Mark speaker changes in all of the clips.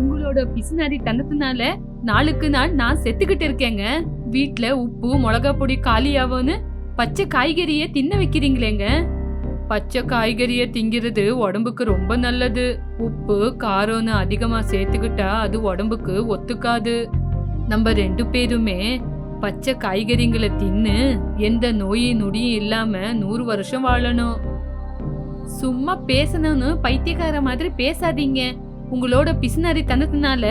Speaker 1: உங்களோட பிசுனாரி தனத்தினால நாளுக்கு நாள் நான் செத்துக்கிட்டு இருக்கேங்க. வீட்ல உப்பு மிளகா பொடி காலியாவோன்னு பச்சை காய்கறிய தின்ன வைக்கிறீங்களேங்க. பச்சை காய்கறிய திங்கிறது உடம்புக்கு ரொம்ப நல்லது. உப்பு காரம்னு அதிகமா சேர்த்துக்கிட்டா அது உடம்புக்கு ஒத்துக்காது. நம்ம 2 பேருமே பச்சை காய்கறிங்களை தின்னு எந்த நோயும் நொடியும் இல்லாம 100 வருஷம் வாழணும். சும்மா பேசணும்னு பைத்தியக்கார மாதிரி பேசாதீங்க. உங்களோட பிசுனாரி தனத்தினால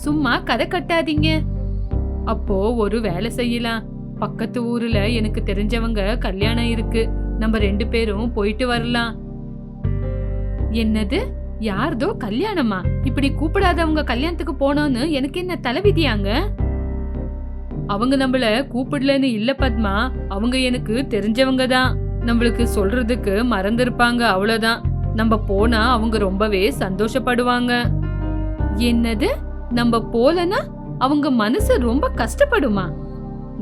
Speaker 1: சும்மா கதை கட்டாதீங்க. அப்போ ஒரு வேலை செய்யலாம். பக்கத்து ஊர்ல எனக்கு தெரிஞ்சவங்க கல்யாணம் இருக்கு. நம்ம 2 பேரும் போயிட்டு வரலாம். என்னது? யார்தோ கல்யாணமா? இப்படி கூப்பிடாதவங்க கல்யாணத்துக்கு போனோன்னு எனக்கு என்ன தலைவிதியாங்க? அவங்க நம்மள கூப்பிடலன்னு இல்ல பத்மா, அவங்க எனக்கு தெரிஞ்சவங்க தான். நம்மளுக்கு சொல்றதுக்கு மறந்துருப்பாங்க, அவ்வளவுதான். நம்ம போனா அவங்க ரொம்பவே சந்தோஷப்படுவாங்க. என்னது? நம்ம போலனா அவங்க மனசு ரொம்ப கஷ்டப்படுமா?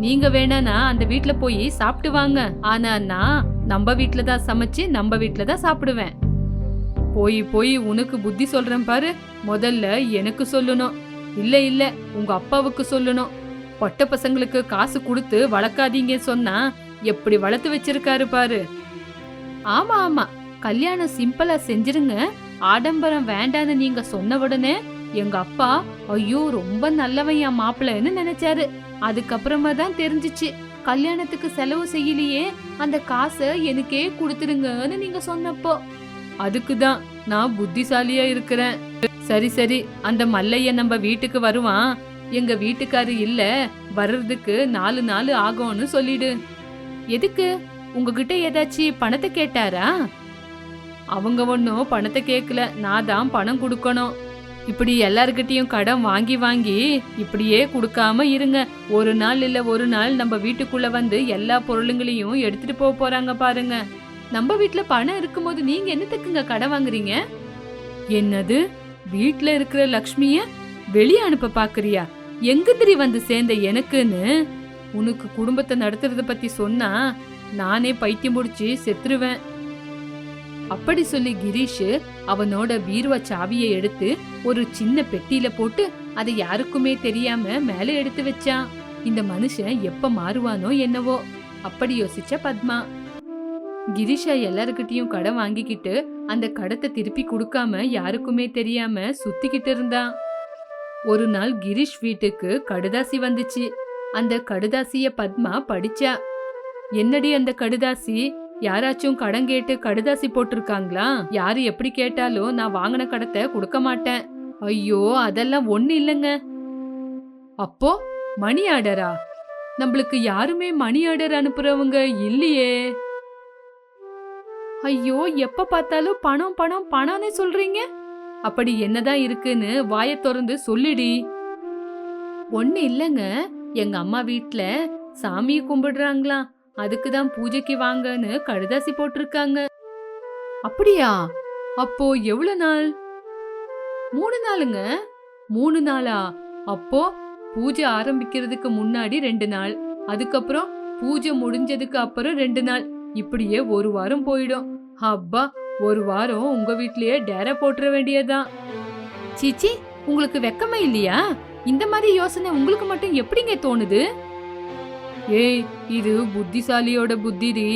Speaker 1: நீங்க வேணானா அந்த வீட்ல போய் சாப்பிட்டு வாங்க. ஆனா நான் நம்ம வீட்ல தான் சமைச்சு நம்ம வீட்ல தான் சாப்பிடுவேன். போய் போய் உனக்கு புத்தி சொல்றேன் பாரு. முதல்ல எனக்கு சொல்லணும். இல்ல இல்ல உங்க அப்பாவுக்கு சொல்லணும். பொட்ட பசங்களுக்கு காசு கொடுத்து வளர்க்காதீங்க சொன்னா எப்படி வளர்த்து வச்சிருக்காரு பாரு. ஆமா ஆமா, கல்யாணம் சிம்பிளா செஞ்சிருங்க, ஆடம்பரம் வேண்டான்னு நீங்க சொன்ன உடனே எங்க அப்பா ஐயோ ரொம்ப நல்லவன் என் மாப்பிள்ளைன்னு நினைச்சாரு. அதுக்கப்புறமா தான் தெரிஞ்சிச்சு கல்யாணத்துக்கு செலவு செய்யலையே, அந்த காசை எனக்கே கொடுத்துருங்கன்னு நீங்க சொன்னப்போ. அதுக்குதான் நான் புத்திசாலியா இருக்கிறேன். சரி சரி, அந்த மல்லைய நம்ம வீட்டுக்கு வருவான். எங்க வீட்டுக்காரு இல்ல, வர்றதுக்கு 4 நாள் ஆகும்னு சொல்லிடு. எதுக்கு? உங்ககிட்ட ஏதாச்சும் பணத்தை கேட்டாரா? அவங்க ஒன்னும் பணத்தை கேட்கல, நான் தான் பணம் கொடுக்கணும். இப்படி எல்லார்கிட்டயும் கடன் வாங்கி வாங்கி இப்படியே கொடுக்காம இருங்க. ஒரு நாள் இல்ல ஒரு நாள் நம்ம வீட்டுக்குள்ள வந்து எல்லா பொருளுங்களையும் எடுத்துட்டு போறாங்க பாருங்க. நம்ம வீட்டுல பணம் இருக்கும்போது நீங்க என்னத்துக்குங்க கடன் வாங்குறீங்க? என்னது? வீட்டுல இருக்கிற லக்ஷ்மிய வெளியே அனுப்ப பாக்குறியா? எங்கதிரி வந்து சேர்ந்த எனக்குன்னு உனக்கு குடும்பத்தை நடத்துறத பத்தி சொன்னா நானே பைத்தியம் முடிச்சு செத்துருவேன். அப்படி சொல்லி கிரீஷ் அவனோட பீருவா சாவியை எடுத்து ஒரு சின்ன பெட்டியில போட்டு அதை யாருக்குமே தெரியாம மேல எடுத்து வச்சான். இந்த மனுஷன் எப்ப மாறுவானோ என்னவோ அப்படி யோசிச்ச பத்மா. கிரீஷா எல்லாருக்கிட்டையும் கடன் வாங்கிக்கிட்டு அந்த கடத்தை திருப்பி கொடுக்காம யாருக்குமே தெரியாம சுத்திக்கிட்டு இருந்தான். ஒரு நாள் கிரீஷ் வீட்டுக்கு கடுதாசி வந்துச்சு. அந்த கடுதாசிய பத்மா படிச்சா. என்னடி அந்த கடுதாசி? யாராச்சும் கடன் கேட்டு கடுதாசி போட்டிருக்காங்களா? யாரு எப்படி கேட்டாலும் நான் வாங்கின கடத்தை கொடுக்க மாட்டேன். ஐயோ அதெல்லாம் ஒண்ணு இல்லைங்க. அப்போ மணி ஆர்டரா? நம்மளுக்கு யாருமே மணி ஆர்டர் அனுப்புறவங்க இல்லையே. ஐயோ எப்ப பார்த்தாலும் பணம் பணம் பணம்னே சொல்றீங்க. அப்படி என்னதான் இருக்குன்னு வாயை திறந்து சொல்லிடி. ஒண்ணு இல்லைங்க, எங்க அம்மா வீட்ல சாமியை கும்பிடுறாங்களாம், அதுக்குதான் பூஜைக்கு வாங்கன்னு கடுதாசி போட்டிருக்காங்க. அப்படியா? அப்போ எவ்வளவு நாள்? 3 நாளுங்க. 3 நாளா? அப்போ பூஜை ஆரம்பிக்கிறதுக்கு முன்னாடி 2 நாள், அதுக்கப்புறம் பூஜை முடிஞ்சதுக்கு அப்புறம் 2 நாள், இப்படியே 1 வாரம் போயிடும். அப்பா, 1 வாரம் உங்க வீட்லயே டேரா போட்டுற வேண்டியதான். சீச்சி, உங்களுக்கு வெக்கமே இல்லையா? இந்த மாதிரி யோசனை உங்களுக்கு மட்டும் எப்படிங்க தோணுது? ஏய், இது புத்திசாலியோட புத்திடி,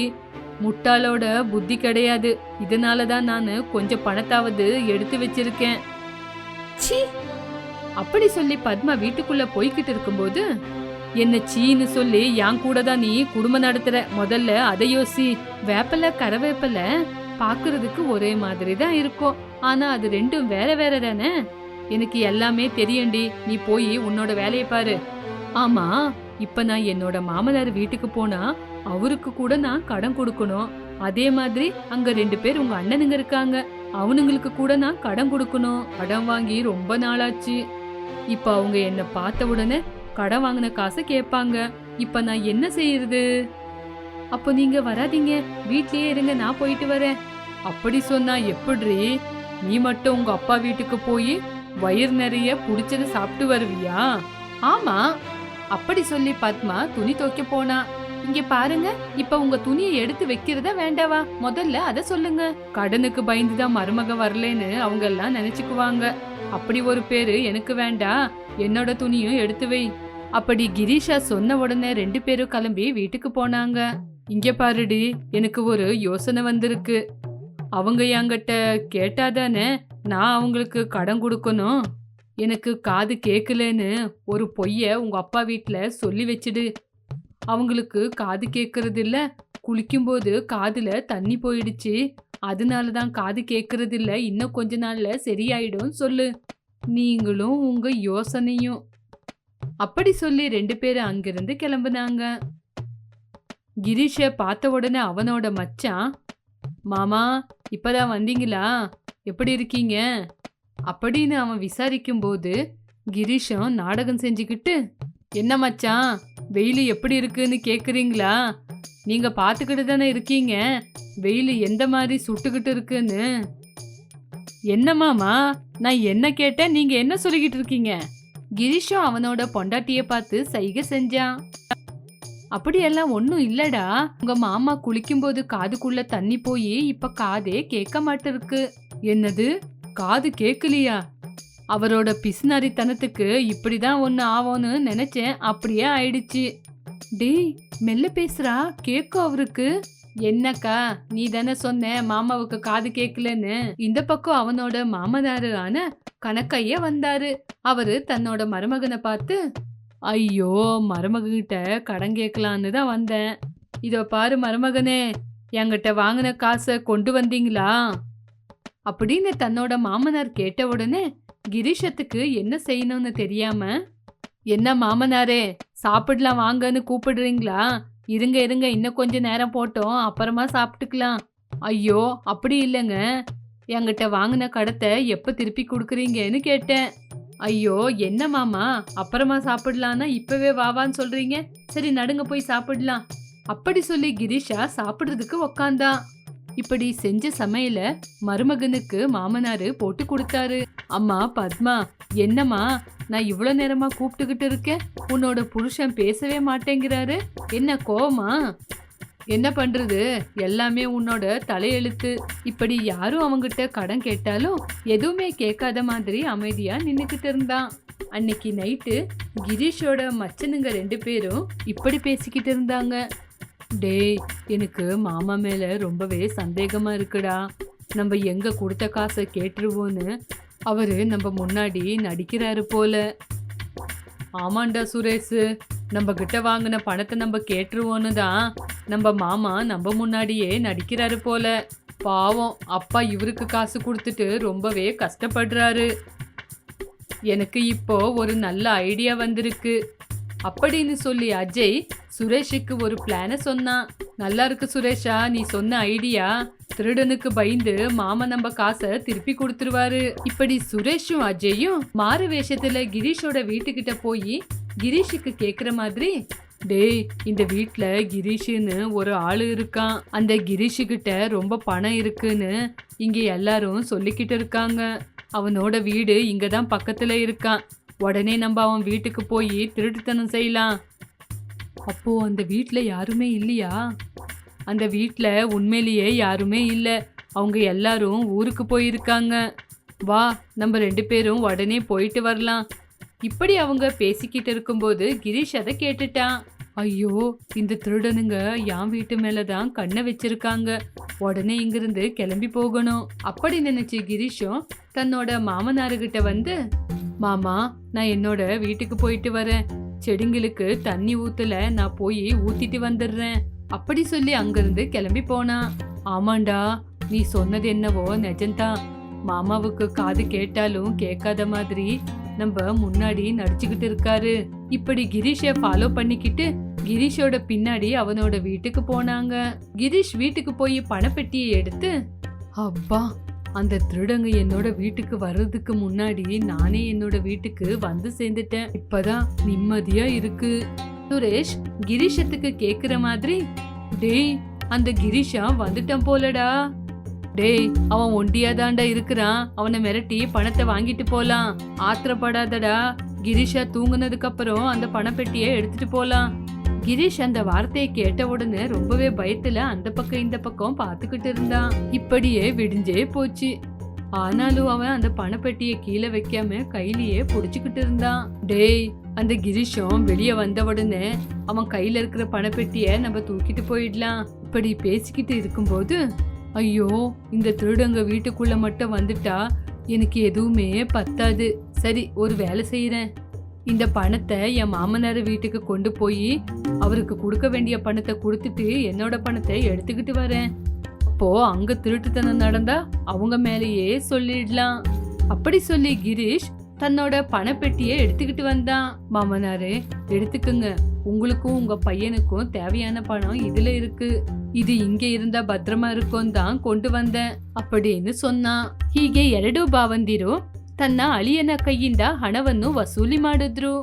Speaker 1: முட்டாளோட புத்தி கிடையாது. இதனாலதான் நானு கொஞ்சம் பணத்தாவது எடுத்து வச்சிருக்கேன். சீ! அப்படி சொல்லி பத்மா வீட்டுக்குள்ள போய்கிட்டு இருக்கும்போது, என்ன சீன்னு சொல்லி என் கூட தான் நீ குடும்பம் நடத்துற, முதல்ல அதை யோசி. வேப்பல கரவேப்பல பாக்குறதுக்கு ஒரே மாதிரி தான் இருக்கும், ஆனா அது ரெண்டும் வேற வேற தானே. எனக்கு எல்லாமே தெரியும்டி, நீ போய் உன்னோட வேலையை பாரு. ஆமா, இப்ப நான் என்னோட மாமனார் வீட்டுக்கு போனா அவருக்கு கூட நான் கடன் கொடுக்கணும். அதே மாதிரி அங்க 2 பேர் உங்க அண்ணனுங்க இருக்காங்க, அவனுங்களுக்கு கூட நான் கடன் கொடுக்கணும். கடன் வாங்கி ரொம்ப நாளாச்சு. இப்ப அவங்க என்ன பார்த்த உடனே கடன் வாங்கின காசை கேட்பாங்க. இப்ப நான் என்ன செய்யறது? அப்போ நீங்க வராதீங்க, வீட்லயே இருங்க, நான் போயிட்டு வரேன். அப்படி சொன்னா எப்படி? நீ மட்டும் உங்க அப்பா வீட்டுக்கு போய் வயிறு நிறைய புடிச்சத சாப்பிட்டு வருவியா? ஆமா. அப்படி சொல்லி பத்மா துணி துவைக்க போனா. இங்க பாருங்க, இப்ப உங்க துணியை எடுத்து வைக்கிறதா வேண்டாவா? முதல்ல அத சொல்லுங்க. கடனுக்கு பயந்துதான் மருமக வரலன்னு அவங்க எல்லாம் நினைச்சுக்குவாங்க. அப்படி ஒரு பேரு எனக்கு வேண்டாம், என்னோட துணியும் எடுத்து வை. அப்படி கிரீஷா சொன்ன உடனே 2 பேரும் கிளம்பி வீட்டுக்கு போனாங்க. இங்க பாருடி, எனக்கு ஒரு யோசனை வந்திருக்கு. அவங்க என்கிட்ட கேட்டாதானே நான் அவங்களுக்கு கடன் கொடுக்கணும். எனக்கு காது கேட்கலன்னு ஒரு பொய்ய உங்க அப்பா வீட்டுல சொல்லி வச்சிடு. அவங்களுக்கு காது கேட்கறது இல்ல, குளிக்கும்போது காதுல தண்ணி போயிடுச்சு, அதனாலதான் காது கேட்கறது இல்ல, இன்னும் கொஞ்ச நாள்ல சரியாயிடும் சொல்லு. நீங்களும் உங்க யோசனையும். அப்படி சொல்லி 2 பேரும் அங்கிருந்து கிளம்புனாங்க. கிரீஷ பார்த்த உடனே அவனோட மச்சான், மாமா இப்பதான் வந்தீங்களா, எப்படி இருக்கீங்க அப்படின்னு அவன் விசாரிக்கும் போது கிரீஷம் நாடகம் செஞ்சுக்கிட்டு, என்ன மச்சான் வெயில் எப்படி இருக்குன்னு கேக்குறீங்களா? நீங்க பாத்துக்கிட்டு தானே இருக்கீங்க வெயில் எந்த மாதிரி சுட்டுக்கிட்டு இருக்குன்னு. என்ன மாமா, நான் என்ன கேட்டேன், நீங்க என்ன சொல்லிக்கிட்டு இருக்கீங்க? கிரீஷம் அவனோட பொண்டாட்டிய பார்த்து சைகை செஞ்சான். அப்படியெல்லாம் ஒன்னும் இல்லடா, உங்க மாமா குளிக்கும்போது காதுக்குள்ள தண்ணி போய் இப்ப காதே கேட்க மாட்டிருக்கு. என்னது, காது கேட்கலையா? அவரோட பிசுனரித்தனத்துக்கு இப்படிதான் ஒன்னு ஆவோன்னு நினைச்சேன், அப்படியே ஆயிடுச்சு. டேய் மெல்ல பேசுறா, கேட்கும் அவருக்கு. என்னக்கா, நீ தானே சொன்ன மாமாவுக்கு காது கேட்கலன்னு. இந்த பக்கம் அவனோட மாமனாரு ஆன கணக்கைய வந்தாரு. அவரு தன்னோட மருமகனை பார்த்து, ஐயோ மருமகிட்ட கடன் கேட்கலான்னு தான் வந்தேன். இதோ பாரு மருமகனே, என்கிட்ட வாங்கின காசை கொண்டு வந்தீங்களா அப்படின்னு தன்னோட மாமனார் கேட்ட உடனே கிரீஷத்துக்கு என்ன செய்யணும்னு தெரியாம, என்ன மாமனாரே சாப்பிடலாம் வாங்கன்னு கூப்பிடுறீங்களா? இருங்க இருங்க, இன்னும் கொஞ்ச நேரம் போட்டோம், அப்புறமா சாப்பிட்டுக்கலாம். ஐயோ அப்படி இல்லைங்க, என்கிட்ட வாங்கின கடத்தை எப்ப திருப்பி கொடுக்குறீங்கன்னு கேட்டேன். ஐயோ என்ன மாமா, அப்புறமா சாப்பிடலான்னா இப்பவே வாவான்னு சொல்றீங்க, சரி நடுங்க போய் சாப்பிடலாம். அப்படி சொல்லி கிரீஷா சாப்பிடுறதுக்கு உக்காந்தான். இப்படி செஞ்ச சமையல மருமகனுக்கு மாமனாரு போட்டு கொடுத்தாரு. அம்மா பத்மா, என்னம்மா நான் இவ்வளவு நேரமா கூப்பிட்டுக்கிட்டு இருக்கேன், உன்னோட புருஷன் பேசவே மாட்டேங்கிறாரு, என்ன கோவமா? என்ன பண்றது, எல்லாமே உன்னோட தலையெழுத்து. இப்படி யாரும் அவங்கிட்ட கடன் கேட்டாலும் எதுவுமே கேட்காத மாதிரி அமைதியா நின்னுக்கிட்டு இருந்தான். அன்னைக்கு நைட்டு கிரீஷோட மச்சனுங்க 2 பேரும் இப்படி பேசிக்கிட்டு இருந்தாங்க. டேய், எனக்கு மாமா மேல ரொம்பவே சந்தேகமா இருக்குடா. நம்ம எங்க கொடுத்த காசை கேட்டுருவோன்னு அவரு நம்ம முன்னாடி நடிக்கிறாரு போல. ஆமாண்டா சுரேஷ், நம்ம கிட்ட வாங்கின பணத்தை நம்ம கேட்டுருவோன்னு தான் நம்ம மாமா நம்ம முன்னாடியே நடிக்கிறாரு போல. பாவம் அப்பா இவருக்கு காசு கொடுத்துட்டு ரொம்பவே கஷ்டப்படுறாரு. எனக்கு இப்போ ஒரு நல்ல ஐடியா வந்திருக்கு அப்படின்னு சொல்லி அஜய் சுரேஷுக்கு ஒரு பிளான சொன்னான். நல்லா இருக்கு சுரேஷா, நீ சொன்ன ஐடியா. திருடனுக்கு பயந்து மாமா நம்ம காசை திருப்பி கொடுத்துருவாரு. இப்படி சுரேஷும் அஜயும் மாறு வேஷத்துல கிரீஷோட வீட்டுக்கிட்ட போய் கிரீஷுக்கு கேக்குற மாதிரி, டேய் இந்த வீட்ல கிரீஷ்னு ஒரு ஆளு இருக்கான், அந்த கிரீஷுக்கிட்ட ரொம்ப பணம் இருக்குன்னு இங்க எல்லாரும் சொல்லிக்கிட்டு இருக்காங்க. அவனோட வீடு இங்கதான் பக்கத்துல இருக்கான், உடனே நம்ம அவன் வீட்டுக்கு போய் திருட்டுத்தனம் செய்யலாம். அப்போ அந்த வீட்ல யாருமே இல்லையா? அந்த வீட்ல உண்மையிலேயே யாருமே இல்ல, அவங்க எல்லாரும் ஊருக்கு போயிருக்காங்க. வா நம்ம 2 பேரும் உடனே போயிட்டு வரலாம். இப்படி அவங்க பேசிக்கிட்டு இருக்கும்போது கிரீஷ் அதை கேட்டுட்டான். ஐயோ இந்த திருடனுங்க என் வீட்டு மேலதான் கண்ணை வச்சிருக்காங்க, உடனே இங்கிருந்து கிளம்பி போகணும். அப்படி நினைச்சு கிரீஷும் தன்னோட மாமனாருகிட்ட வந்து, மாமா நான் என்னோட வீட்டுக்கு போயிட்டு வரேன், செடிங்களுக்கு தண்ணி ஊத்தல, நான் போய் ஊத்திட்டு வந்துடுறேன் அப்படி சொல்லி அங்கிருந்து கிளம்பி போனான். ஆமாண்டா, நீ சொன்னது என்னவோ நிஜம்தான். மாமாவுக்கு காது கேட்டாலும் கேட்காத மாதிரி நம்ம முன்னாடி நடிச்சுக்கிட்டு இருக்காரு. இப்படி கிரீஷை ஃபாலோ பண்ணிக்கிட்டு கிரீஷோட பின்னாடி அவனோட வீட்டுக்கு போனாங்க. கிரீஷ் வீட்டுக்கு போய் பணப்பெட்டியை எடுத்து, அப்பா அந்த திருடங்க என்னோட வீட்டுக்கு வர்றதுக்கு முன்னாடி நானே என்னோட வீட்டுக்கு வந்து சேர்ந்துட்டேன், இப்பதான் நிம்மதியா இருக்கு. சுரேஷ் கிரீஷத்துக்கு கேக்குற மாதிரி, டேய் அந்த கிரீஷா வந்துட்டான் போலடா. டேய் அவன் ஒண்டியாதாண்டா இருக்கிறான், அவனை மிரட்டி பணத்தை வாங்கிட்டு போலாம், ஆத்திரப்படாதடா, கிரீஷா தூங்குனதுக்கு அப்புறம் அந்த பணப்பெட்டியை எடுத்துட்டு போலாம். கிரீஷ் அந்த வார்த்தையை கேட்ட உடனே ரொம்பவே பயத்துல அந்த பக்கம் இந்த பக்கம் பாத்துக்கிட்டு இருந்தான். இப்படியே விடிஞ்சே போச்சு. ஆனாலும் அவன் அந்த பணப்பெட்டிய கீழே வைக்காம கையிலேயே புடிச்சுக்கிட்டு இருந்தான். டேய், அந்த கிரீஷம் வெளியே வந்த உடனே அவன் கையில இருக்கிற பணப்பெட்டிய நம்ம தூக்கிட்டு போயிடலாம். இப்படி பேசிக்கிட்டு இருக்கும்போது, ஐயோ, இந்த திருடங்க வீட்டுக்குள்ள மட்டும் வந்துட்டா எனக்கு எதுவுமே பத்தாது. சரி, ஒரு வேலை செய்யறேன். இந்த பணத்தை என் மாமனார் வீட்டுக்கு கொண்டு போய் அவருக்கு கொடுக்க வேண்டிய பணத்தை கொடுத்துட்டு என்னோட பணத்தை எடுத்துக்கிட்டு வரேன். அப்போ அங்க திருட்டுத்தனம் நடந்தா அவங்க மேலேயே சொல்லிடலாம். அப்படி சொல்லி கிரீஷ் தன்னோட பணப்பெட்டியை எடுத்துக்கிட்டு வந்தான். மாமனாரு, எடுத்துக்குங்க, உங்களுக்கும் உங்க பையனுக்கும் தேவையான பணம் இதுல இருக்கு. இது இங்க இருந்தா பத்திரமா இருக்கும் தான் கொண்டு வந்தேன் அப்படின்னு சொன்னான். ಹೀಗೆ ಎರಡು ಭಾವಂದಿರು ತನ್ನ ಅಳಿಯನ ಕೈಯಿಂದ ಹಣವನ್ನು ವಸೂಲಿ ಮಾಡಿದ್ರು.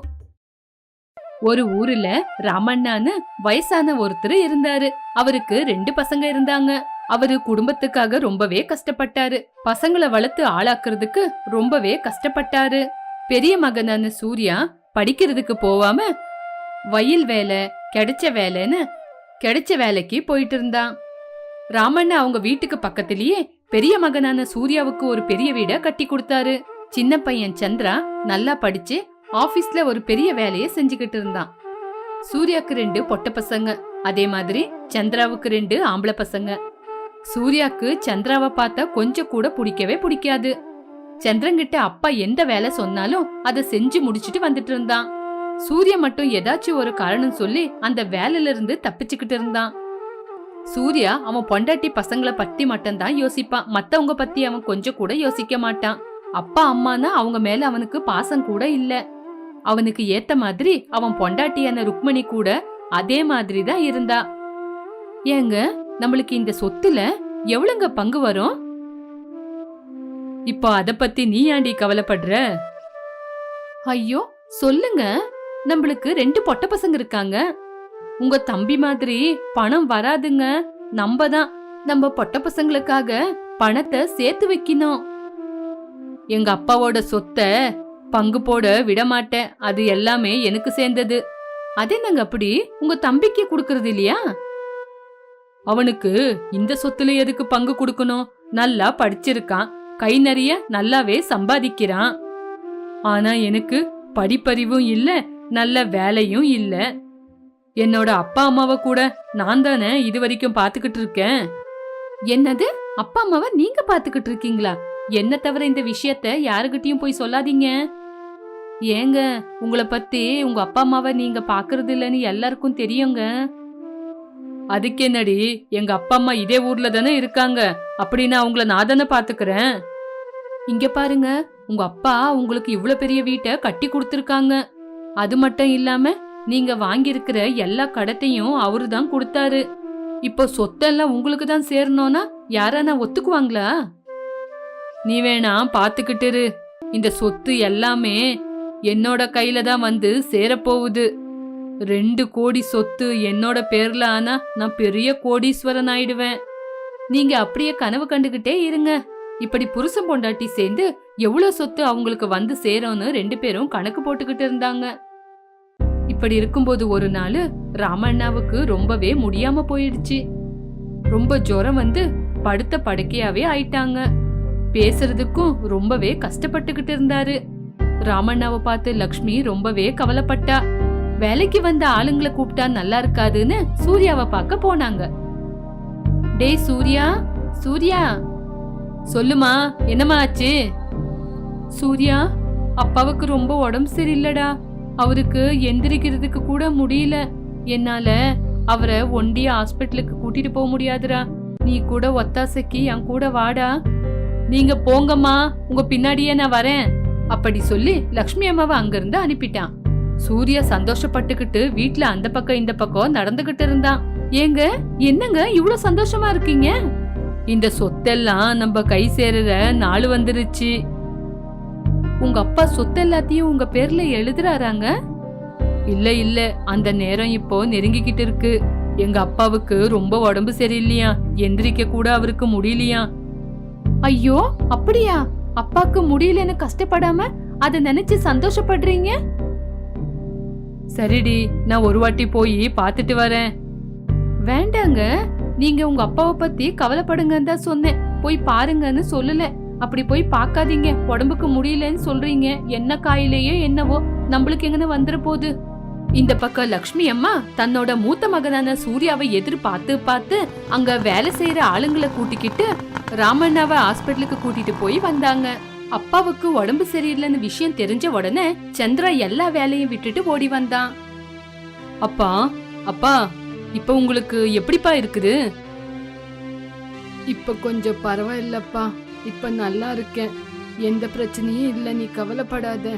Speaker 1: ஒரு ஊர்ல ராமண்ணான்னு வயசான ஒருத்தர் இருந்தாரு. அவருக்கு 2 பசங்க இருந்தாங்க. அவரு குடும்பத்துக்காக ரொம்பவே கஷ்டப்பட்டாரு. பசங்களை வளர்த்து ஆளாக்குறதுக்கு ரொம்பவே கஷ்டப்பட்டாரு. பெரிய மகனான சூர்யா படிக்கிறதுக்கு போவாம வயல் வேலை, கிடைச்ச வேலைக்கு போயிட்டு இருந்தான். ராமண்ணா அவங்க வீட்டுக்கு பக்கத்திலேயே பெரிய மகனான சூர்யாவுக்கு ஒரு பெரிய வீட கட்டி கொடுத்தாரு. சின்ன பையன் சந்திரா நல்லா படிச்சு ஆபீஸ்ல ஒரு பெரிய வேலையை செஞ்சுக்கிட்டு இருந்தான். சூர்யாக்கு 2 பொட்ட பசங்க, அதே மாதிரி சந்திராவுக்கு 2 ஆம்பளை பசங்க. சூர்யாக்கு சந்திராவை பார்த்தா கொஞ்சம் கூட பிடிக்கவே பிடிக்காது. சந்திரங்கிட்ட அப்பா எந்த வேலை சொன்னாலும் அதை செஞ்சு முடிச்சிட்டு வந்துட்டு இருந்தான். சூர்யா மட்டும் ஏதாச்சும் ஒரு காரணம் சொல்லி அந்த வேலையில இருந்து தப்பிச்சுக்கிட்டு இருந்தான். சூர்யா அவன் பொண்டாட்டி பசங்களை பத்தி மட்டும்தான் யோசிப்பான். மத்தவங்க பத்தி அவன் கொஞ்சம் கூட யோசிக்க மாட்டான். அப்பா அம்மானா அவங்க மேல அவனுக்கு பாசம் கூட இல்ல. அவனுக்கு ஏத்த மாதிரி அவன் பொண்டாட்டியான ருக்மணி கூட அதே மாதிரி தான் இருந்தா. ஏங்க, நம்மளுக்கு இந்த சொத்துல எவ்வளவுங்க பங்கு வரும்? இப்போ அத பத்தி நீ ஏண்டி கவலைப்படுற? ஐயோ, சொல்லுங்க. நம்மளுக்கு 2 பொட்ட பசங்க இருக்காங்க. உங்க தம்பி மாதிரி பணம் வராதுங்க. நம்ம பொட்ட பசங்களுக்காக பணத்தை சேர்த்து வைக்கணும். எங்க அப்பாவோட சொத்தை பங்கு போட விட மாட்டேன். அது எல்லாமே எனக்கு சேர்ந்தது. அதே நாங்க அப்படி உங்க தம்பிக்கு கொடுக்கறது இல்லையா? அவனுக்கு இந்த சொத்துல எதுக்கு பங்கு கொடுக்கணும்? நல்லா படிச்சிருக்கான், கை நிறைய நல்லாவே சம்பாதிக்கிறான். ஆனா எனக்கு படிப்பறிவும் இல்ல, நல்ல வேலையும் இல்ல. என்னோட அப்பா அம்மாவை கூட நான் தானே இது வரைக்கும் பாத்துக்கிட்டு இருக்கேன். என்னது, அப்பா அம்மாவை நீங்க பாத்துக்கிட்டு இருக்கீங்களா? என்ன தவிர இந்த விஷயத்த யாருகிட்டயும் போய் சொல்லாதீங்க. ஏங்க, உங்களை பத்தி உங்க அப்பா அம்மாவை நீங்க பாக்குறது இல்லன்னு எல்லாருக்கும் தெரியுங்க. அதுக்கு என்னடி, எங்க அப்பா அம்மா இதே ஊர்ல தானே இருக்காங்க. அப்படின்னா அவங்கள நான் தானே பாத்துக்கிறேன். இங்க பாருங்க, உங்க அப்பா உங்களுக்கு இவ்வளவு பெரிய வீட்டை கட்டி கொடுத்திருக்காங்க. அது மட்டும் இல்லாம நீங்க வாங்கியிருக்கிற எல்லா கடத்தையும் அவரு தான் கொடுத்தாரு. இப்போ சொத்தெல்லாம் உங்களுக்கு தான் சேரணும்னா யாரானா ஒத்துக்குவாங்களா? நீ வேணா பாத்துக்கிட்டு, இந்த சொத்து எல்லாமே என்னோட கையில தான் வந்து சேரப்போகுது. 2 கோடி சொத்து என்னோட பேர்ல ஆனா நான் பெரிய கோடீஸ்வரன் ஆயிடுவேன். நீங்க அப்படியே கனவு கண்டுகிட்டே இருங்க. இப்படி புருஷன் பொண்டாட்டி சேர்ந்து எவ்வளவு சொத்து அவங்களுக்கு வந்து சேரும்னு 2 பேரும் கணக்கு போட்டுக்கிட்டு இருந்தாங்க. இப்படி இருக்கும்போது ஒரு நாள் ராமண்ணாவுக்கு ரொம்பவே முடியாம போயிடுச்சு. ரொம்ப ஜுரம் வந்து படுத்த படுக்கையாவே ஆயிட்டாங்க. பேசுறதுக்கும் ரொம்பவே கஷ்டப்பட்டுக்கிட்டு இருந்தாரு. ராமண்ணாவை பார்த்து லக்ஷ்மி ரொம்பவே கவலைப்பட்டா. வேலைக்கு வந்த ஆளுங்களை கூப்பிட்டா நல்லா இருக்காதுன்னு சூர்யாவை பார்க்க போனாங்க. டேய் சூர்யா, சூர்யா, சொல்லுமா, என்னமா ஆச்சு? சூர்யா, அப்பாவுக்கு ரொம்ப உடம்பு சரியில்லடா. அவருக்கு எந்திரிக்கிறதுக்கு கூட முடியல. என்னால அவரை ஒண்டியா ஹாஸ்பிட்டலுக்கு கூட்டிட்டு போக முடியாதுடா. நீ கூட ஒத்தாசைக்கு என் கூட வாடா. நீங்க போங்கம்மா, உங்க பின்னாடியே நான் வரேன் அப்படி சொல்லி லக்ஷ்மி அம்மாவை அங்கிருந்து அனுப்பிட்டான். சூர்யா சந்தோஷப்பட்டுக்கிட்டு வீட்டுல அந்த பக்கம் இந்த பக்கம் நடந்துகிட்டு இருந்தான். ஏங்க, என்னங்க இவ்வளவு சந்தோஷமா இருக்கீங்க? இந்த சொத்தெல்லாம் நம்ம கை சேருற நாள் வந்துருச்சு. உங்க அப்பா சொத்து எல்லாத்தையும் உங்க பேர்ல எழுதுறாராங்க? இல்ல, அந்த நேரம் இப்போ நெருங்கிக்கிட்டு இருக்கு. எங்க அப்பாவுக்கு ரொம்ப உடம்பு சரியில்லையா, எந்திரிக்க கூட அவருக்கு முடியலையா. ஐயோ, அப்படியா? அப்பாக்கு முடியலன்னு கஷ்டப்படாம அத நினைச்சு சந்தோஷப்படுறீங்க? சரிடி, நான் ஒரு வாட்டி போய் பாத்துட்டு வரேன். வேண்டாங்க, நீங்க உங்க அப்பாவை பத்தி கவலைப்படுங்கன்னு தான் சொன்னேன், போய் பாருங்கன்னு சொல்லல. அப்படி போய் பார்க்காதீங்க, உடம்புக்கு முடியலன்னு சொல்றீங்க. என்ன காயிலேயோ என்னவோ நம்மளுக்கு எங்கன்னு வந்துட போகுது. இந்த பக்கம் லக்ஷ்மி அம்மா தன்னோட மூத்த மகனான சூர்யாவை எதிர்பார்த்து பார்த்து அங்க வேலை செய்யற ஆளுங்களை கூட்டிக்கிட்டு ராமண்ணாவை ஹாஸ்பிட்டலுக்கு கூட்டிட்டு போய் வந்தாங்க. அப்பாவுக்கு உடம்பு சரியில்லைன்னு விஷயம் தெரிஞ்ச உடனே சந்திரா எல்லா வேலையும் விட்டுட்டு ஓடி வந்தான். அப்பா அப்பா, இப்ப உங்களுக்கு எப்படிப்பா இருக்குது?
Speaker 2: இப்ப கொஞ்சம் பரவாயில்லப்பா, இப்ப நல்லா இருக்கேன், எந்த பிரச்சனையும் இல்ல, நீ கவலைப்படாத.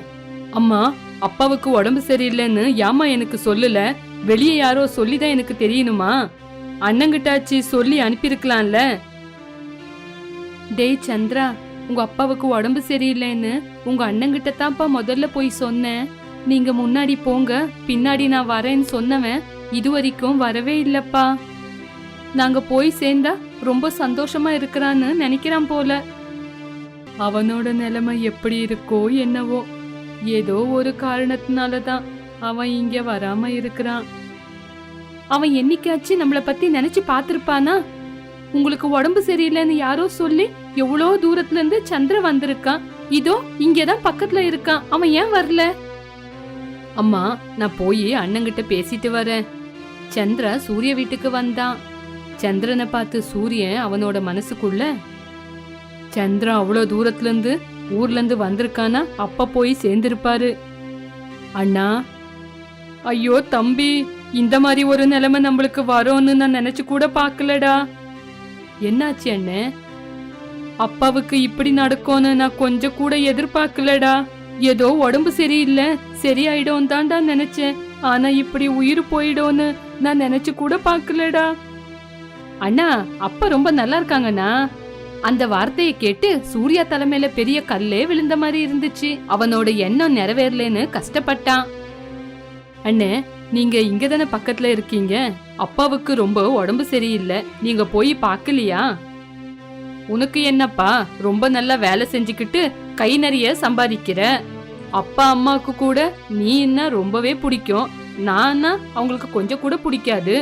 Speaker 1: அம்மா, அப்பாவுக்கு உடம்பு சரியில்லைன்னு யாமா எனக்கு சொல்லல? வெளியே யாரோ சொல்லிதான் எனக்கு தெரியணுமா? அண்ணங்கிட்டாச்சு சொல்லி அனுப்பியிருக்கலாம்ல. டேய் சந்திரா, உங்க அப்பாவுக்கு உடம்பு சரியில்லைன்னு உங்க அண்ணங்கிட்ட தான்ப்பா முதல்ல போய் சொன்னேன். நீங்க முன்னாடி போங்க, பின்னாடி நான் வரேன்னு சொன்னவன் இது வரைக்கும் வரவே இல்லப்பா. நாங்க போய் சேர்ந்தா ரொம்ப சந்தோஷமா இருக்கிறான்னு நினைக்கிறான் போல. அவனோட நிலைமை எப்படி இருக்கோ என்னவோ, ஏதோ ஒரு காரணத்தினாலதான் அவன் இங்க வராம இருக்கிறான். அவன் என்னைக்காச்சும் நம்மள பத்தி நினைச்சு பாத்திருப்பானா? உங்களுக்கு உடம்பு சரியில்லைன்னு யாரோ சொல்லி எவ்வளோ தூரத்துல இருந்து சந்திர வந்திருக்கான். இதோ இங்கதான் பக்கத்துல இருக்கான். அவன் ஏன் வரல? அம்மா, நான் போய் அண்ணங்கிட்ட பேசிட்டு வரேன். சந்திரா சூரிய வீட்டுக்கு வந்தான். சந்திரனை பார்த்து சூரியன் அவனோட மனசுக்குள்ள, சந்திரா அவ்வளோ தூரத்துல இருந்து ஊர்ல இருந்து வந்திருக்கானா, அப்ப போய் சேர்ந்திருப்பாரு. அண்ணா, ஐயோ தம்பி, இந்த மாதிரி ஒரு நிலைமை நம்மளுக்கு வரும்னு நான் நினைச்சு கூட பாக்கலடா. என்னாச்சு அண்ணே? அப்பாவுக்கு இப்படி நடக்கும்னு நான் கொஞ்சம் கூட எதிர்பார்க்கலடா. ஏதோ உடம்பு சரியில்லை, சரியாயிடும் தான்டா நினைச்சேன். ஆனா இப்படி உயிர் போயிடும்னு நான் நினைச்சு கூட பாக்கலடா. அண்ணா, அப்பா ரொம்ப நல்லா இருக்காங்கண்ணா. அந்த வார்த்தையை கேட்டு சூர்யா தலைமையில பெரிய கல்லே விழுந்த மாதிரி இருந்துச்சு. அவனோட எண்ணம் நிறைவேறலன்னு கஷ்டப்பட்டான். அண்ணே, நீங்க இங்கதானே பக்கத்துல இருக்கீங்க. அப்பாவுக்கு ரொம்ப உடம்பு சரியில்லை, நீங்க போய் பாக்கலையா? உனக்கு என்னப்பா, ரொம்ப நல்லா வேலை செஞ்சுக்கிட்டு கை நிறைய சம்பாதிக்கிற. அப்பா அம்மாவுக்கு கூட நீ என்ன ரொம்பவே பிடிக்கும், நான்னா அவங்களுக்கு கொஞ்சம் கூட பிடிக்காது.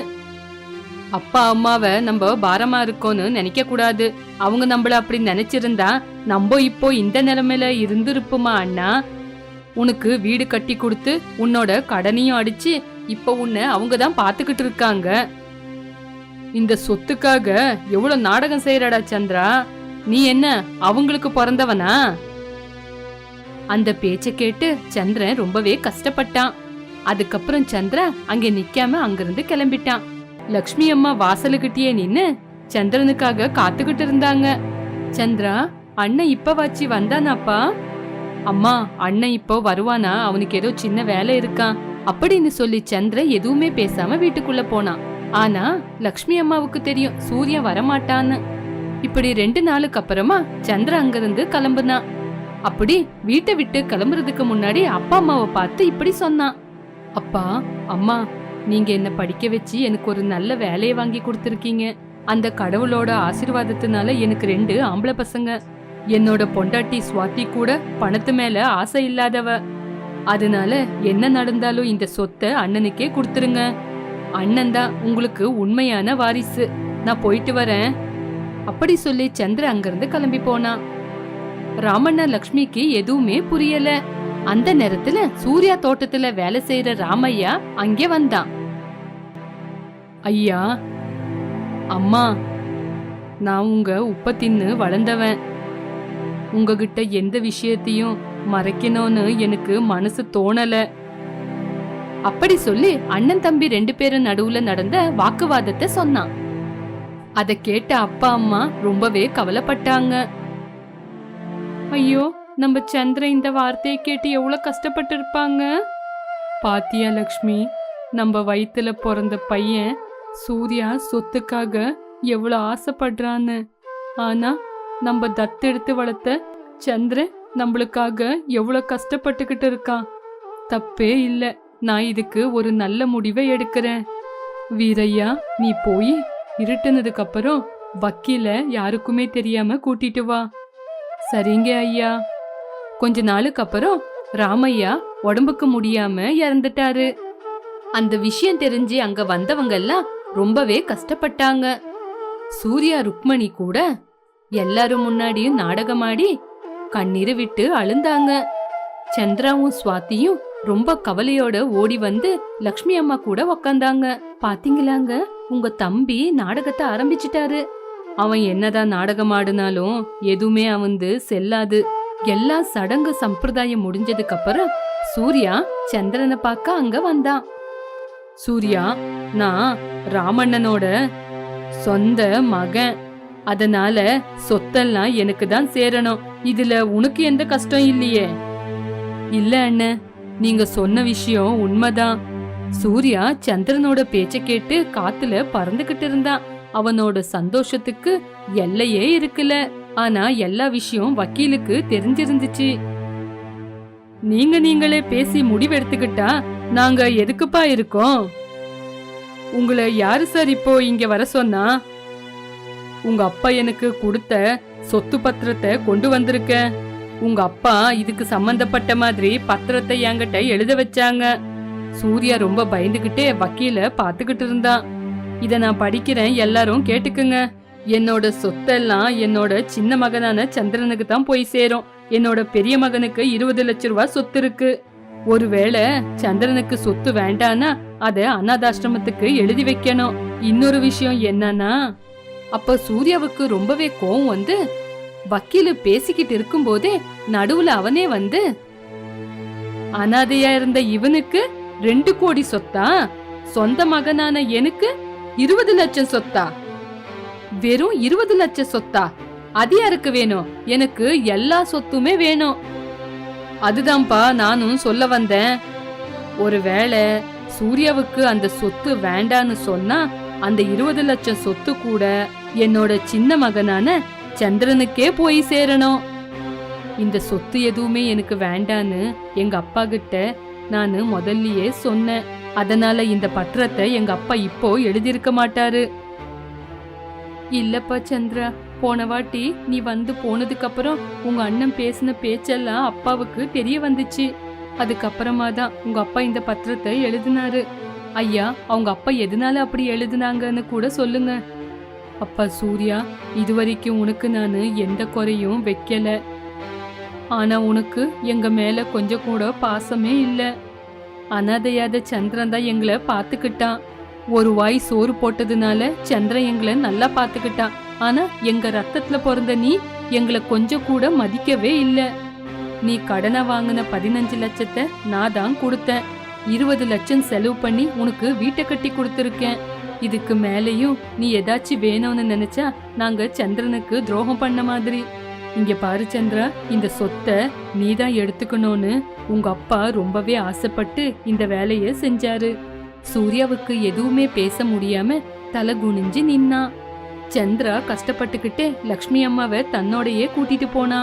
Speaker 1: அப்பா அம்மாவை நம்ம பாரமா இருக்கோன்னு நினைக்க கூடாது. அவங்க நம்மள அப்படி நினைச்சிருந்தா நம்ம இப்போ இந்த நிலைமையில இருந்திருப்போமா அண்ணா? உனக்கு வீடு கட்டி கொடுத்து உன்னோட கடனையும் அடிச்சு இப்ப உன்னை அவங்க தான் பாத்துக்கிட்டு இருக்காங்க. இந்த சொத்துக்காக எவ்வளவு நாடகம் செய்யறடா சந்திரா. நீ என்ன அவங்களுக்கு பிறந்தவனா? அந்த பேச்ச கேட்டு சந்திரன் ரொம்பவே கஷ்டப்பட்டான். அதுக்கப்புறம் சந்திரா அங்க நிக்காம அங்கிருந்து கிளம்பிட்டான். லக்ஷ்மி அம்மா வாசலுக்கிட்டே நின்னு சந்திரனுக்காக காத்துக்கிட்டு இருந்தாங்க. சந்திரா, அண்ணன் இப்ப வாச்சி வந்தானாப்பா? அம்மா, அண்ணன் இப்போ வருவானா, அவனுக்கு ஏதோ சின்ன வேலை இருக்கான் அப்படின்னு சொல்லி சந்திரன் எதுவுமே பேசாம வீட்டுக்குள்ள போனான். ஆனா லக்ஷ்மி அம்மாவுக்கு தெரியும் சூர்யா வரமாட்டான்னு. இப்படி 2 நாளுக்கு அப்புறமா சந்திர அங்கிருந்து கிளம்புனான். அப்படி வீட்டை விட்டு கிளம்புறதுக்கு முன்னாடி அப்பா அம்மாவை பார்த்து இப்படி சொன்னான். அப்பா அம்மா, நீங்க என்ன படிக்க வச்சு எனக்கு ஒரு நல்ல வேலையை வாங்கி கொடுத்துருக்கீங்க. அந்த கடவுளோட ஆசீர்வாதத்தினால எனக்கு 2 ஆம்பளை பசங்க. என்னோட பொண்டாட்டி சுவாதி கூட பணத்து மேல ஆசை இல்லாதவ. அதனால என்ன நடந்தாலும் இந்த சொத்தை அண்ணனுக்கே கொடுத்துருங்க. அண்ணன் தான் உங்களுக்கு உண்மையான வாரிசு. நான் போயிட்டு வரேன் அப்படி சொல்லி சந்திர அங்கிருந்து கிளம்பி போனான். ராமண்ணா லக்ஷ்மிக்கு எதுவுமே புரியல. அந்த நேரத்துல சூர்யா தோட்டத்துல வேலை செய்யற ராமையா அங்கே வந்தான். ஐயா, அம்மா, நான் உங்க உப்ப தின்னு வளர்ந்தவன். உங்ககிட்ட எந்த விஷயத்தையும் மறைக்கணும்னு எனக்கு மனசு தோணல. அப்படி சொல்லி அண்ணன் தம்பி 2 பேரும் நடுவுல நடந்த வாக்குவாதத்தை சொன்னான். அதை கேட்ட அப்பா அம்மா ரொம்பவே கவலைப்பட்டாங்க. ஐயோ, நம்ம சந்திர இந்த வார்த்தையை கேட்டு எவ்வளவு கஷ்டப்பட்டு இருப்பாங்க. பாத்தியா லக்ஷ்மி, நம்ம வயித்துல பிறந்த பையன் சூர்யா சொத்துக்காக எவ்வளவு ஆசைப்படுறான்னு. ஆனா நம்ம தத்தெடுத்து வளர்த்த சந்திரன் நம்மளுக்காக எவ்வளவு கஷ்டப்பட்டுக்கிட்டு இருக்கான். தப்பே இல்ல, நான் இதுக்கு ஒரு நல்ல முடிவை எடுக்கிறேன். வீரையா, நீ போய் இருட்டுனதுக்கு அப்புறம் வக்கீல யாருக்குமே தெரியாம கூட்டிட்டு வா. சரிங்க ஐயா. கொஞ்ச நாளுக்கு அப்புறம் ராமையா உடம்புக்கு முடியாம இறந்துட்டாரு. அந்த விஷயம் தெரிஞ்சு அங்க வந்தவங்க எல்லாம் ரொம்பவே கஷ்டப்பட்டாங்க. சூர்யா ருக்மணி கூட எல்லாரும் முன்னாடியும் நாடகமாடி கண்ணீரை விட்டு அழுந்தாங்க. சந்திராவும் சுவாதியும் ரொம்ப கவலையோட ஓடி வந்து லக்ஷ்மி அம்மா கூட உக்காந்தாங்க. பாத்தீங்களாங்க, உங்க தம்பி நாடகத்தை ஆரம்பிச்சிட்டாரு. அவன் என்னதான் நாடகம் ஆடினாலும் எதுவுமே அவந்து செல்லாது. எல்லா சடங்கு சம்பிரதாயம் முடிஞ்சதுக்கு அப்புறம் சூர்யா சந்திரனை பார்க்க அங்க வந்தான். சூர்யா, நான் ராமண்ணனோட சொந்த மகன், அதனால சொத்தெல்லாம் எனக்கு தான் சேரணும். இதுல உனக்கு எந்த கஷ்டம் இல்லையே? இல்ல அண்ணன், நீங்க சொன்ன விஷயம் உண்மைதான். சூர்யா சந்திரனோட பேச்ச கேட்டு காத்துல பறந்துகிட்டு இருந்தான். அவனோட சந்தோஷத்துக்கு எல்லையே இருக்குல்ல. ஆனா எல்லா விஷயம் வக்கீலுக்கு தெரிஞ்சிருந்துச்சு. நீங்களே பேசி முடிவெடுத்துக்கிட்டா நாங்க எதுக்குப்பா இருக்கோம்? உங்களை யாரு சார் இப்போ இங்க வர சொன்னா? உங்க அப்பா எனக்கு கொடுத்த சொத்து பத்திரத்தை கொண்டு வந்திருக்க. உங்க அப்பா இதுக்கு சம்பந்தப்பட்ட மாதிரி பத்திரத்தை என்கிட்ட எழுத வச்சாங்க. சூர்யா ரொம்ப பயந்துகிட்டே வக்கீல பாத்துக்கிட்டு இருந்தான். இத நான் படிக்கிறேன், எல்லாரும் கேட்டுக்குங்க. என்னோட சொத்தெல்லாம் என்னோட சின்ன மகனான சந்திரனுக்கு தான் போய் சேரும். என்னோட பெரிய மகனுக்கு 20 லட்சம் ரூபாய் சொத்து இருக்கு. ஒருவேளை சந்திரனுக்கு சொத்து வேண்டானா அத அநாதாசிரமத்துக்கு எழுதி வைக்கணும். இன்னொரு விஷயம் என்னன்னா, அப்ப சூர்யாவுக்கு ரொம்பவே கோவம் வந்து வக்கீலு பேசிக்கிட்டு இருக்கும் போதே நடுவுல அவனே வந்து, அனாதையா இருந்த இவனுக்கு 2 கோடி சொத்தா, சொந்த மகனான எனக்கு 20 லட்சம் சொத்தா? வெறும் 20 லட்சம் சொத்தா? அது யாருக்கு வேணும்? எனக்கு எல்லா சொத்துமே வேணும். அதுதான்ப்பா நானும் சொல்ல வந்தேன். ஒருவேளை சூர்யாவுக்கு அந்த சொத்து வேண்டான்னு சொன்னா அந்த 20 லட்சம் சொத்து கூட என்னோட சின்ன மகனான சந்திரனுக்கே போய் சேரணும். இந்த சொத்து எதுவுமே எனக்கு வேண்டான்னு எங்க அப்பா கிட்ட நானு முதல்லயே சொன்னேன். அதனால இந்த பத்திரத்தை எங்க அப்பா இப்போ எழுதியிருக்க மாட்டாரு. இல்லப்பா சந்திரா, போன வாட்டி நீ வந்து போனதுக்கு அப்புறம் உங்க அண்ணன் பேசின பேச்செல்லாம் அப்பாவுக்கு தெரிய வந்துச்சு. அதுக்கப்புறமா தான் உங்க அப்பா இந்த பத்திரத்தை எழுதினாரு. ஐயா, அவங்க அப்பா எதனால அப்படி எழுதினாங்கன்னு கூட சொல்லுங்க. அப்பா சூர்யா, இதுவரைக்கும் உனக்கு நானு எந்த குறையும் வைக்கல. ஆனா உனக்கு எங்க மேல கொஞ்சம் கூட பாசமே இல்ல. அனாதையாத சந்திரன் தான் எங்களை பாத்துக்கிட்டான். ஒரு வாய் சோறு போட்டதுனால சந்திரன் எங்களை நல்லா பாத்துக்கிட்டான். ஆனா எங்க ரத்தத்துல பிறந்த நீ எங்களை கொஞ்சம் கூட மதிக்கவே இல்ல. நீ கடனை வாங்கின 15 லட்சத்தை நான் தான் கொடுத்தேன். 20 லட்சம் செலவு பண்ணி உனக்கு வீட்டை கட்டி கொடுத்துருக்கேன். இதுக்கு மேலேயும் நீ ஏதாச்சும் வேணும்னு நினைச்சா நாங்க சந்திரனுக்கு துரோகம் பண்ண மாதிரி. இங்க பாரு சந்திரா, இந்த சொத்தை நீதான் எடுத்துக்கணும்னு உங்க அப்பா ரொம்பவே ஆசைப்பட்டு இந்த வேலைய செஞ்சாரு. சூர்யாவுக்கு எதுவுமே பேச முடியாம தலை குனிஞ்சு நின்னா. சந்திரா கஷ்டப்பட்டுக்கிட்டே லக்ஷ்மி அம்மாவை தன்னோடையே கூட்டிட்டு போனா.